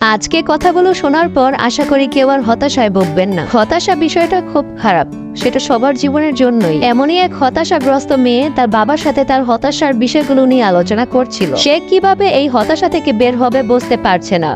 আজকে কথাগুলো শোনার পর আশা করি কেউ আর হতাশায় ভুগবেন না। হতাশা বিষয়টা খুব খারাপ, সেটা সবার জীবনের জন্যই। এমনই এক হতাশাগ্রস্ত মেয়ে তার বাবার সাথে তার হতাশার বিষয়গুলো নিয়ে আলোচনা করছিল। সে কিভাবে এই হতাশা থেকে বের হবে বুঝতে পারছে না,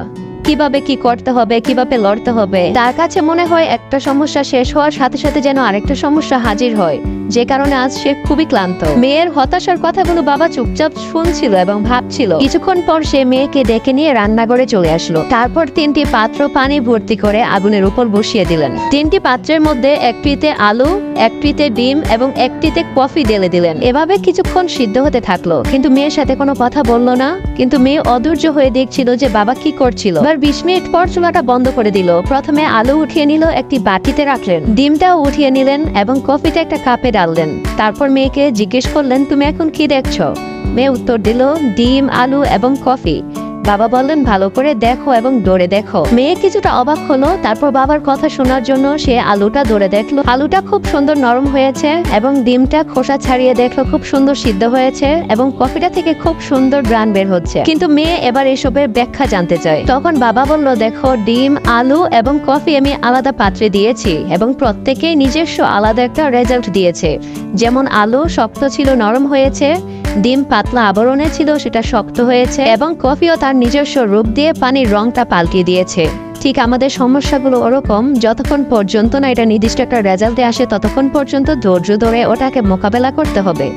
কিভাবে কি করতে হবে, কিভাবে লড়তে হবে। তার কাছে মনে হয় একটা সমস্যা শেষ হওয়ার সাথে সাথে যেন আরেকটা সমস্যা হাজির হয়, যে কারণে আজ সে খুবই ক্লান্ত। মেয়ের হতাশার কথাগুলো বাবা চুপচাপ শুনছিল এবং ভাবছিল। কিছুক্ষণ পর সে মেয়েকে ডেকে নিয়ে রান্নাঘরে চলে আসলো। তারপর 3টি পাত্র পানি ভর্তি করে আগুনের উপর বসিয়ে দিলেন। 3টি পাত্রের মধ্যে একটিতে আলু, একটিতে ডিম এবং একটিতে কফি ঢেলে দিলেন। এভাবে কিছুক্ষণ সিদ্ধ হতে থাকলো, কিন্তু মেয়ের সাথে কোনো কথা বললো না। কিন্তু মেয়ে অধৈর্য হয়ে দেখছিল যে বাবা কি করছিল। 20 মিনিট পর চুলাটা বন্ধ করে দিল। প্রথমে আলু উঠিয়ে নিল, একটি বাটিতে রাখলেন। ডিমটাও উঠিয়ে নিলেন এবং কফিটা একটা কাপে ডাললেন। তারপর মেয়েকে জিজ্ঞেস করলেন, তুমি এখন কি দেখছো? মেয়ে উত্তর দিল, ডিম, আলু এবং কফি। বাবা বললেন, ভালো করে দেখো এবং দৌড়ে দেখো। মেয়ে কিছুটা অবাক হলো। তারপর বাবার কথা শোনার জন্য সে আলুটা দৌড়ে দেখলো। আলুটা খুব সুন্দর নরম হয়েছে এবং ডিমটা খোসা ছাড়িয়ে দেখলো খুব সুন্দর সিদ্ধ হয়েছে এবং কফিটা থেকে খুব সুন্দর গ্রান বের হচ্ছে। কিন্তু মেয়ে এবার এসবের ব্যাখ্যা জানতে চায়। তখন বাবা বলল, দেখো, ডিম, আলু এবং কফি আমি আলাদা পাত্রে দিয়েছি এবং প্রত্যেকেই নিজস্ব আলাদা একটা রেজাল্ট দিয়েছে। যেমন আলু শক্ত ছিল, নরম হয়েছে। ডিম পাতলা আবরণে ছিল, সেটা শক্ত হয়েছে। এবং কফিও তার নিজস্ব রূপ দিয়ে পানির রংটা পাল্টিয়ে দিয়েছে। ঠিক আমাদের সমস্যাগুলো ওরকম, যতক্ষণ পর্যন্ত না এটা নির্দিষ্ট একটা রেজাল্টে আসে ততক্ষণ পর্যন্ত ধৈর্য ধরে ওটাকে মোকাবেলা করতে হবে।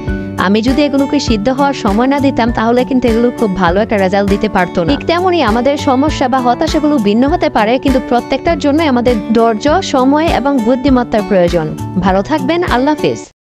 আমি যদি এগুলোকে সিদ্ধ হওয়ার সময় না দিতাম তাহলে কিন্তু এগুলো খুব ভালো একটা রেজাল্ট দিতে পারতো না। ঠিক তেমনই আমাদের সমস্যা বা হতাশাগুলো ভিন্ন হতে পারে, কিন্তু প্রত্যেকটার জন্য আমাদের ধৈর্য, সময় এবং বুদ্ধিমত্তার প্রয়োজন। ভালো থাকবেন। আল্লাহ হাফেজ।